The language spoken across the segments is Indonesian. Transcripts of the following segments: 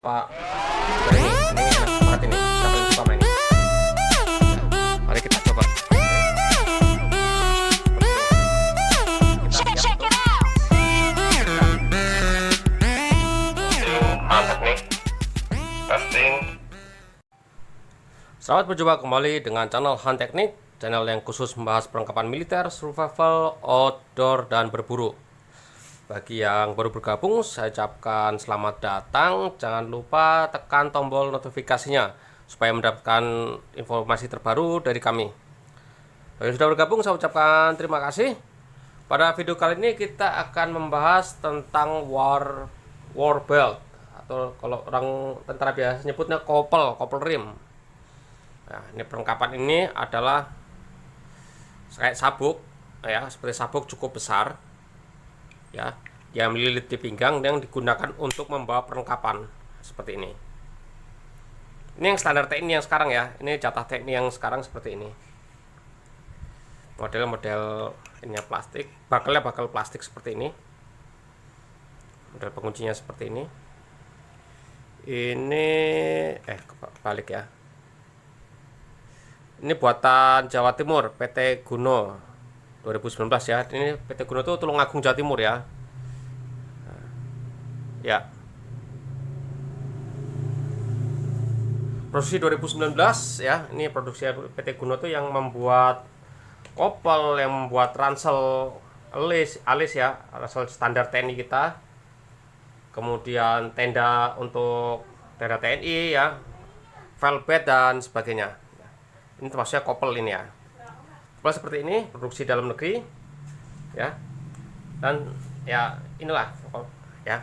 Pak. Ini enak banget ini. Saya paling suka main ini. Mari kita coba. Mantap nih. Testing. Selamat berjumpa kembali dengan channel Han Teknik, channel yang khusus membahas perlengkapan militer, survival, outdoor, dan berburu. Bagi yang baru bergabung, saya ucapkan selamat datang. Jangan lupa tekan tombol notifikasinya supaya mendapatkan informasi terbaru dari kami. Bagi yang sudah bergabung, saya ucapkan terima kasih. Pada video kali ini kita akan membahas tentang war belt, atau kalau orang tentara biasa nyebutnya kopel rim. Nah, ini perlengkapan ini adalah kayak sabuk, ya, seperti sabuk cukup besar, ya, yang melilit di pinggang yang digunakan untuk membawa perlengkapan seperti ini. Ini yang standar TNI yang sekarang, ya. Ini jatah TNI yang sekarang seperti ini. Model-model ini plastik, bakalnya bakal plastik seperti ini. Model penguncinya seperti ini. Ini balik ya. Ini buatan Jawa Timur, PT Guno 2019 ya. Ini PT Guno itu Tulungagung Jawa Timur ya. Ya. Produksi 2019 ya. Ini produksi PT Guno tuh yang membuat kopel, yang membuat ransel alis ya, ransel standar TNI kita. Kemudian tenda untuk tenda TNI ya, velvet dan sebagainya. Ini termasuknya kopel ini ya. Kopel seperti ini, produksi dalam negeri ya. Dan ya inilah ya.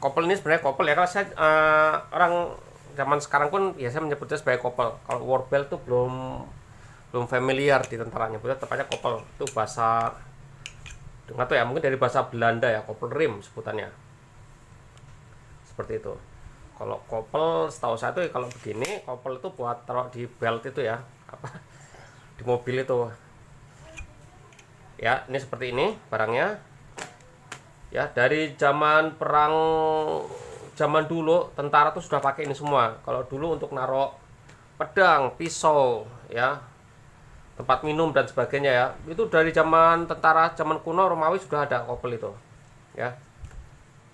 Kopel ini sebenarnya kopel ya, kalau saya orang zaman sekarang pun biasa menyebutnya sebagai kopel. Kalau war belt tuh belum familiar di tentara, nyebutnya tepatnya kopel. Itu bahasa nggak tahu ya, mungkin dari bahasa Belanda ya, kopel rim sebutannya. Seperti itu. Kalau kopel setahu saya tuh kalau begini, kopel itu buat taruh di belt itu ya, di mobil itu. Ya, ini seperti ini barangnya. Ya, dari zaman perang zaman dulu tentara tuh sudah pakai ini semua. Kalau dulu untuk naruh pedang, pisau, ya, tempat minum dan sebagainya ya. Itu dari zaman tentara zaman kuno Romawi sudah ada kopel itu. Ya.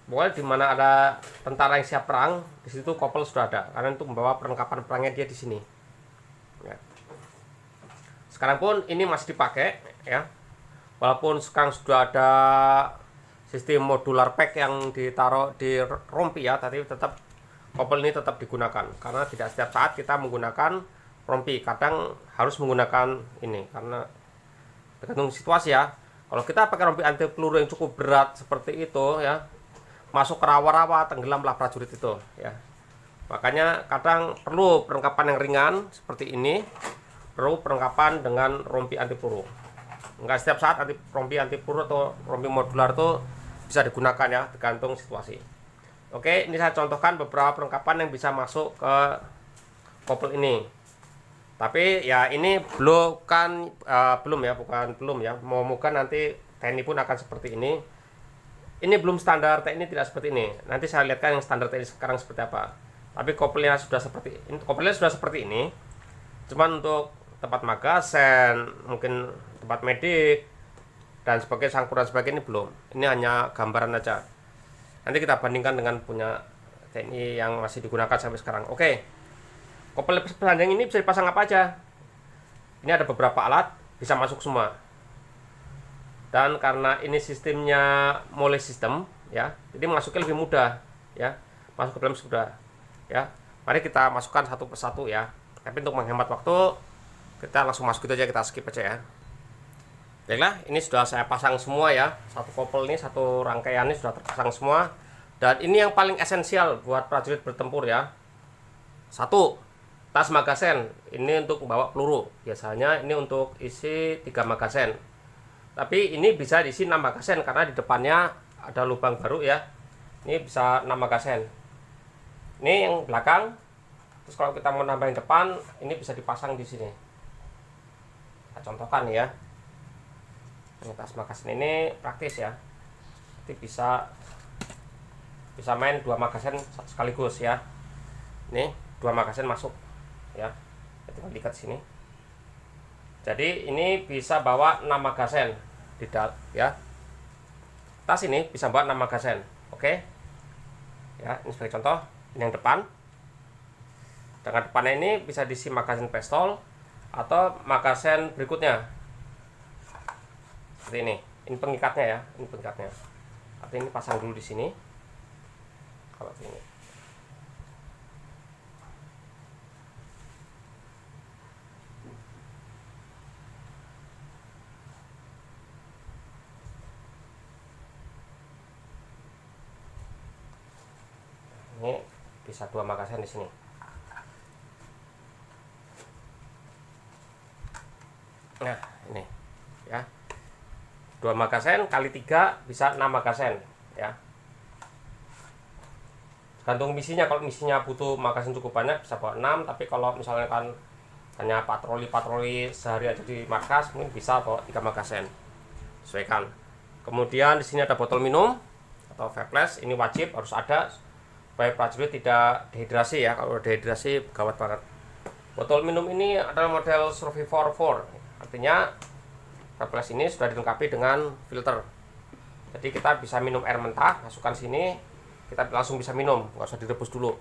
Pokoknya di mana ada tentara yang siap perang, di situ kopel sudah ada. Karena itu membawa perlengkapan perangnya dia di sini. Ya. Sekarang pun ini masih dipakai ya. Walaupun sekarang sudah ada sistem modular pack yang ditaruh di rompi ya, tapi tetap kopel ini tetap digunakan karena tidak setiap saat kita menggunakan rompi. Kadang harus menggunakan ini karena tergantung situasi ya. Kalau kita pakai rompi anti peluru yang cukup berat seperti itu ya, masuk ke rawa-rawa tenggelamlah prajurit itu ya. Makanya kadang perlu perlengkapan yang ringan seperti ini, perlu perlengkapan dengan rompi anti peluru. Enggak setiap saat rompi anti peluru atau rompi modular itu bisa digunakan ya, tergantung situasi. Oke, ini saya contohkan beberapa perlengkapan yang bisa masuk ke kopel ini. Tapi ya ini belum ya. Moga nanti TNI pun akan seperti ini. Ini belum standar TNI, tidak seperti ini. Nanti saya lihatkan yang standar TNI sekarang seperti apa. Tapi kopelnya sudah seperti ini. Kopelnya sudah seperti ini. Cuman untuk tempat magazen, mungkin tempat medik dan sebagai sangkuran sebagainya belum. Ini hanya gambaran aja. Nanti kita bandingkan dengan punya TNI yang masih digunakan sampai sekarang. Oke. Kopel pesanjang ini bisa dipasang apa aja. Ini ada beberapa alat, bisa masuk semua. Dan karena ini sistemnya mole system ya, jadi masuknya lebih mudah ya. Masuk ke dalam sudah ya. Mari kita masukkan satu persatu ya. Tapi untuk menghemat waktu, kita langsung masuk itu aja, kita skip aja ya. Baiklah, ini sudah saya pasang semua ya. Satu kopel ini, satu rangkaian ini sudah terpasang semua. Dan ini yang paling esensial buat prajurit bertempur ya. Satu, tas magazen. Ini untuk membawa peluru. Biasanya ini untuk isi 3 magazen. Tapi ini bisa diisi 6 magazen karena di depannya ada lubang baru ya. Ini bisa 6 magazen. Ini yang belakang. Terus kalau kita mau nambahin depan, ini bisa dipasang di sini. Kita contohkan ya. Ini tas magazen ini praktis ya. Nanti bisa bisa main 2 magazen sekaligus ya. Ini 2 magazen masuk ya, tinggal diikat sini. Jadi ini bisa bawa 6 magazen di ya. Tas ini bisa bawa 6 magazen. Oke. Ya, ini sebagai contoh, ini yang depan. Dengan depannya ini bisa diisi magazen pistol atau magazen berikutnya. Seperti ini. Ini pengikatnya ya, ini pengikatnya. Artinya ini pasang dulu di sini. Kalau ini. Ini bisa 2 magazen di sini. Nah, ini ya. 2 magazen kali 3 bisa 6 magazen ya. Gantung misinya, kalau misinya butuh magazen cukup banyak bisa bawa 6, tapi kalau misalnya kan hanya patroli sehari aja di markas mungkin bisa bawa 3 magazen. Sesuaikan. Kemudian di sini ada botol minum atau flash, ini wajib harus ada supaya prajurit tidak dehidrasi ya. Kalau dehidrasi gawat banget. Botol minum ini adalah model Survivor 4. Artinya flash ini sudah dilengkapi dengan filter. Jadi kita bisa minum air mentah, masukkan sini, kita langsung bisa minum, nggak usah direbus dulu.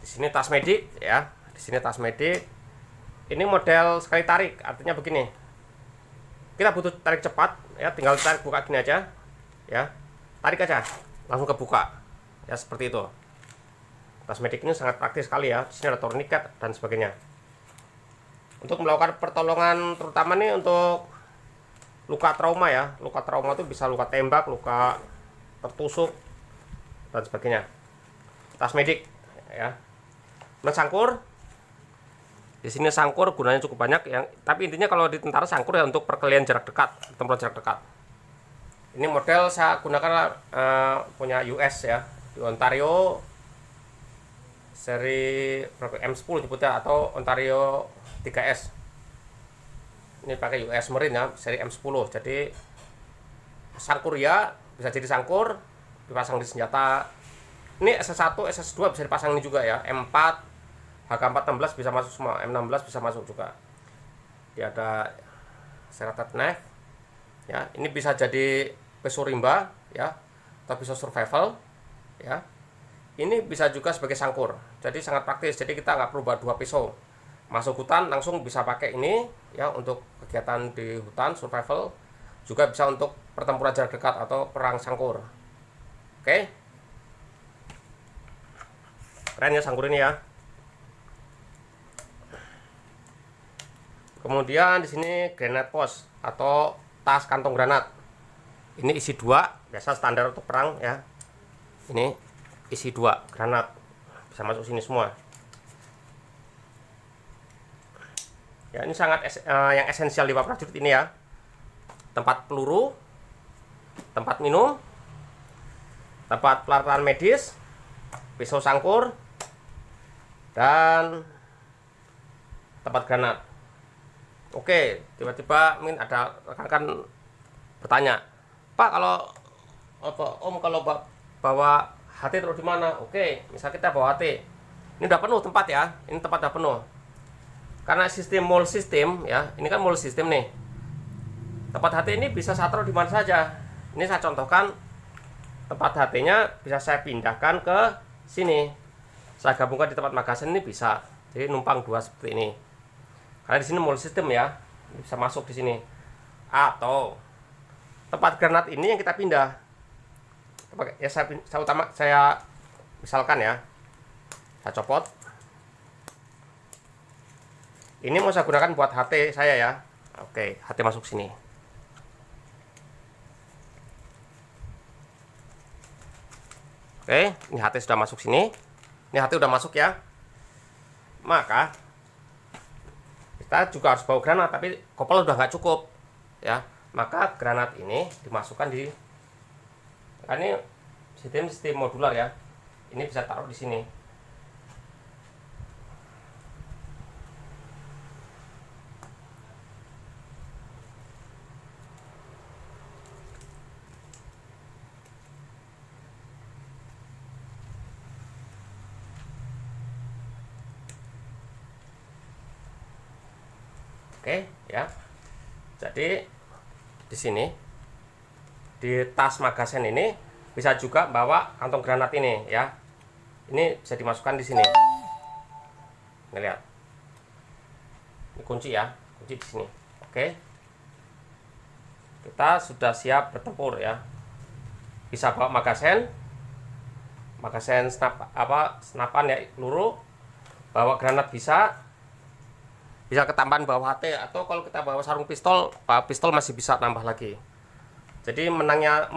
Di sini tas medik ya. Di sini tas medik. Ini model sekali tarik, artinya begini. Kita butuh tarik cepat ya, tinggal tarik buka gini aja. Ya. Tarik aja, langsung kebuka. Ya seperti itu. Tas medik ini sangat praktis sekali ya. Di sini ada tourniquet dan sebagainya. Untuk melakukan pertolongan terutama nih untuk luka trauma ya. Luka trauma itu bisa luka tembak, luka tertusuk dan sebagainya. Tas medik ya. Nah, sangkur. Di sini sangkur gunanya cukup banyak yang, tapi intinya kalau di tentara sangkur ya untuk perkelahian jarak dekat, tempur jarak dekat. Ini model saya gunakan punya US ya. Di Ontario seri M10 nyebutnya atau Ontario 3S. Ini pakai US Marine ya, seri M10. Jadi sangkur ya, bisa jadi sangkur dipasang di senjata. Ini SS1, SS2 bisa dipasang ini juga ya. M4, HK416 bisa masuk semua, M16 bisa masuk juga. Dia ada serrated knife. Ya, ini bisa jadi pisau rimba ya, atau pisau survival ya. Ini bisa juga sebagai sangkur. Jadi sangat praktis. Jadi kita nggak perlu buat 2 pisau. Masuk hutan langsung bisa pakai ini ya untuk kegiatan di hutan survival. Juga bisa untuk pertempuran jarak dekat atau perang sangkur. Oke. Keren ya sangkur ini ya. Kemudian di sini granat pouch atau tas kantong granat. Ini isi 2, biasa standar untuk perang ya. Ini isi 2 granat, bisa masuk sini semua. Ya, ini sangat yang esensial di prajurit ini ya. Tempat peluru, tempat minum, tempat pelatihan medis, pisau sangkur, dan tempat granat. Oke, tiba-tiba mungkin ada rekan-rekan bertanya, Pak, kalau apa Om kalau bawa HT terus di mana? Oke, misal kita bawa HT. Ini udah penuh tempat ya. Ini tempat udah penuh. Karena sistem mall system ya, ini kan mall system nih. Tempat HT ini bisa saya taruh di mana saja. Ini saya contohkan tempat HT-nya bisa saya pindahkan ke sini. Saya gabungkan di tempat magazen ini bisa. Jadi numpang 2 seperti ini. Karena di sini mall system ya, ini bisa masuk di sini. Atau tempat granat ini yang kita pindah. Ya saya misalkan ya, saya copot. Ini mau saya gunakan buat HT saya ya. Oke, HT masuk sini. Oke, ini HT sudah masuk sini. Ini HT udah masuk ya. Maka kita juga harus bawa granat, tapi kopel udah nggak cukup ya. Maka granat ini dimasukkan di, ini sistem modular ya. Ini bisa taruh di sini. Oke ya. Jadi di sini di tas magazen ini bisa juga bawa kantong granat ini ya. Ini bisa dimasukkan di sini. Ini lihat. Ini kunci ya, kunci di sini. Oke. Kita sudah siap bertempur ya. Bisa bawa magazen senapan ya, peluru, bawa granat bisa ketambahan bawa HT, atau kalau kita bawa sarung pistol masih bisa nambah lagi. Jadi menangnya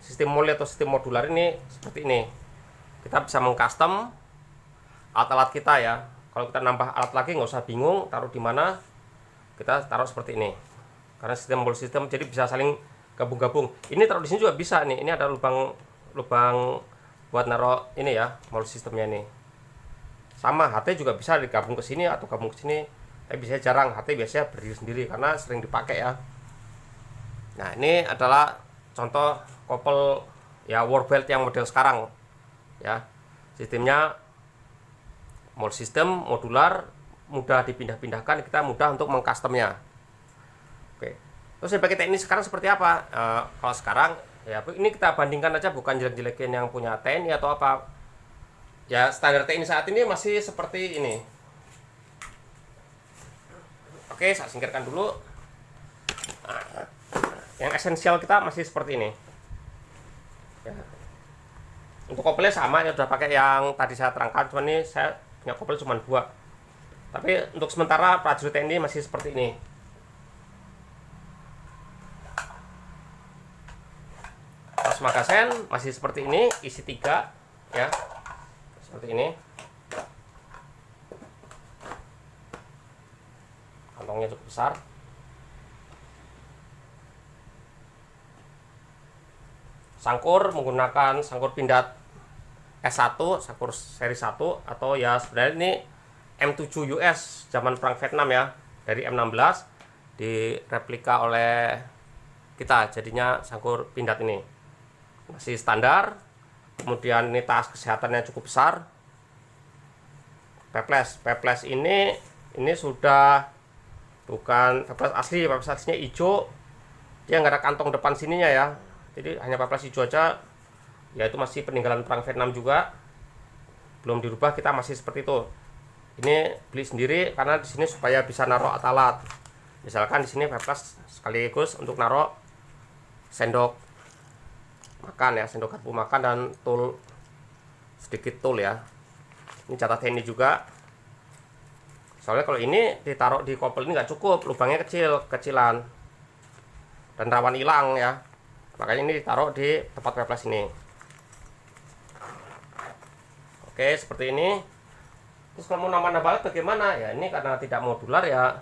sistem mole atau sistem modular ini seperti ini. Kita bisa mengcustom alat-alat kita ya. Kalau kita nambah alat lagi nggak usah bingung taruh di mana, kita taruh seperti ini. Karena sistem mole sistem jadi bisa saling gabung-gabung. Ini taruh di sini juga bisa nih. Ini ada lubang buat naruh ini ya, mole sistemnya ini. Sama HT juga bisa digabung ke sini atau gabung ke sini. Tapi biasanya jarang, HT biasanya berdiri sendiri karena sering dipakai ya. Nah, ini adalah contoh kopel ya warbelt yang model sekarang ya. Sistemnya mole system modular, mudah dipindah-pindahkan, kita mudah untuk mengcustomnya. Oke. Terus pakai TNI sekarang seperti apa? Kalau sekarang ya ini kita bandingkan aja, bukan jelek-jelekin yang punya TNI atau apa. Ya standar TNI saat ini masih seperti ini. Oke, saya singkirkan dulu. Nah, yang esensial kita masih seperti ini. Ya. Untuk kopelnya sama ya, udah pakai yang tadi saya terangkan, cuman ini saya punya kopel cuma 2. Tapi untuk sementara prajurit TNI masih seperti ini. Tas magazen masih seperti ini, isi 3 ya. Seperti ini. Kantongnya cukup besar. Sangkur menggunakan sangkur pindad S1, sangkur seri 1, atau ya sebenarnya ini M7 US zaman perang Vietnam ya, dari M16 direplika oleh kita, jadinya sangkur pindad ini masih standar. Kemudian ini tas kesehatannya cukup besar. Peples ini sudah bukan peples asli, peples aslinya hijau, dia nggak ada kantong depan sininya ya, jadi hanya peples hijau aja ya. Itu masih peninggalan perang Vietnam juga, belum dirubah, kita masih seperti itu. Ini beli sendiri karena di sini supaya bisa naruh alat. Misalkan di sini peples sekaligus untuk naruh sendok makan ya, sendok garpu makan dan sedikit tool ya. Ini catat TNI juga. Soalnya kalau ini ditaruh di kopel ini nggak cukup, lubangnya kecilan dan rawan hilang ya. Makanya ini ditaruh di tempat peples ini. Oke, seperti ini. Terus kalau mau nambah-nambah bagaimana ya? Ini karena tidak modular ya,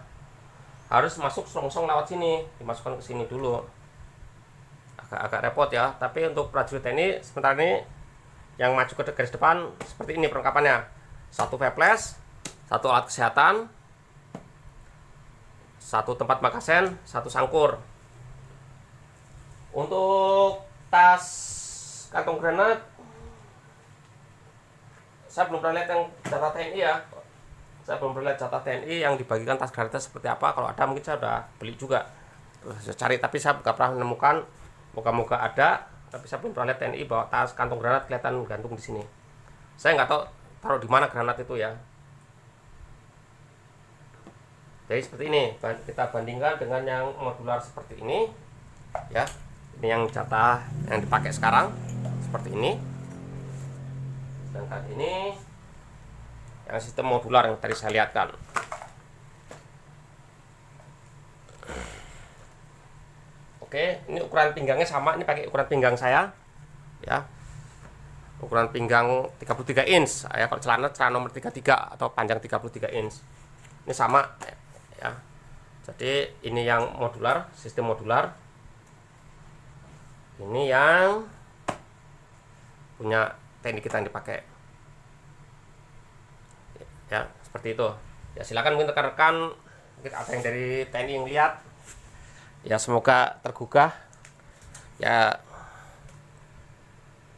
harus masuk selongsong lewat sini, dimasukkan ke sini dulu. Agak repot ya. Tapi untuk prajurit TNI sementara ini yang maju ke garis depan seperti ini perlengkapannya. 1 peples, 1 alat kesehatan, 1 tempat magazen, 1 sangkur. Untuk tas kantong granat saya belum pernah lihat yang jatah TNI ya. Saya belum pernah lihat jatah TNI yang dibagikan tas granatnya seperti apa. Kalau ada mungkin saya udah beli juga. Terus saya cari, tapi saya nggak pernah menemukan. Moga-moga ada, tapi saya belum pernah lihat TNI bawa tas kantong granat kelihatan gantung di sini. Saya nggak tahu taruh di mana granat itu ya. Jadi seperti ini, kita bandingkan dengan yang modular seperti ini ya. Ini yang jatah yang dipakai sekarang seperti ini. Sedangkan ini yang sistem modular yang tadi saya lihatkan. Oke, ini ukuran pinggangnya sama, ini pakai ukuran pinggang saya ya. Ukuran pinggang 33 inch ya, kalau celana nomor 33 atau panjang 33 inch. Ini sama ya. Jadi ini yang modular, sistem modular. Ini yang punya teknik kita yang dipakai. Ya, seperti itu. Ya, silakan mungkin rekan-rekan, mungkin ada yang dari TNI yang lihat. Ya, semoga tergugah. Ya,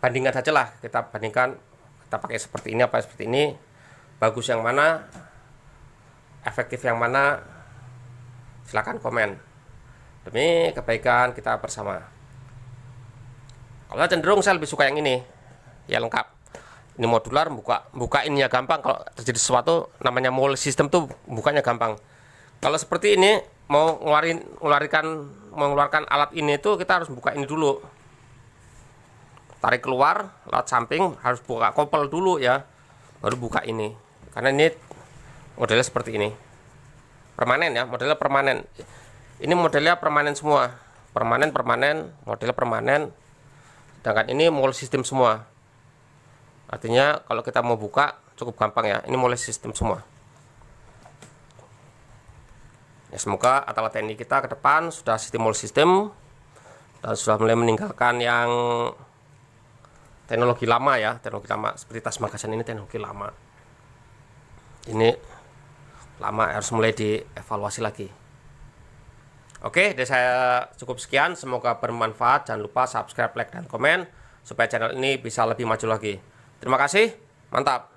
bandingkan saja lah, kita bandingkan, kita pakai seperti ini apa seperti ini, bagus yang mana, efektif yang mana. Silahkan komen demi kebaikan kita bersama. Kalau cenderung saya lebih suka yang ini, ya lengkap. Ini modular, buka ininya gampang. Kalau terjadi sesuatu, namanya mall system tuh bukanya gampang. Kalau seperti ini mau mengeluarkan alat ini itu kita harus buka ini dulu, tarik keluar lewat samping, harus buka kopel dulu ya, baru buka ini. Karena ini modelnya seperti ini, permanen ya, modelnya permanen. Ini modelnya permanen semua, permanen, modelnya permanen. Sedangkan ini mall system semua. Artinya kalau kita mau buka cukup gampang ya. Ini mall system semua. Ya, semoga alat TNI kita ke depan sudah sistem mall system dan sudah mulai meninggalkan yang teknologi lama ya, teknologi lama seperti tas magasin ini teknologi lama. Ini lama, harus mulai dievaluasi lagi. Oke, dari saya cukup sekian, semoga bermanfaat. Jangan lupa subscribe, like, dan komen supaya channel ini bisa lebih maju lagi. Terima kasih, mantap.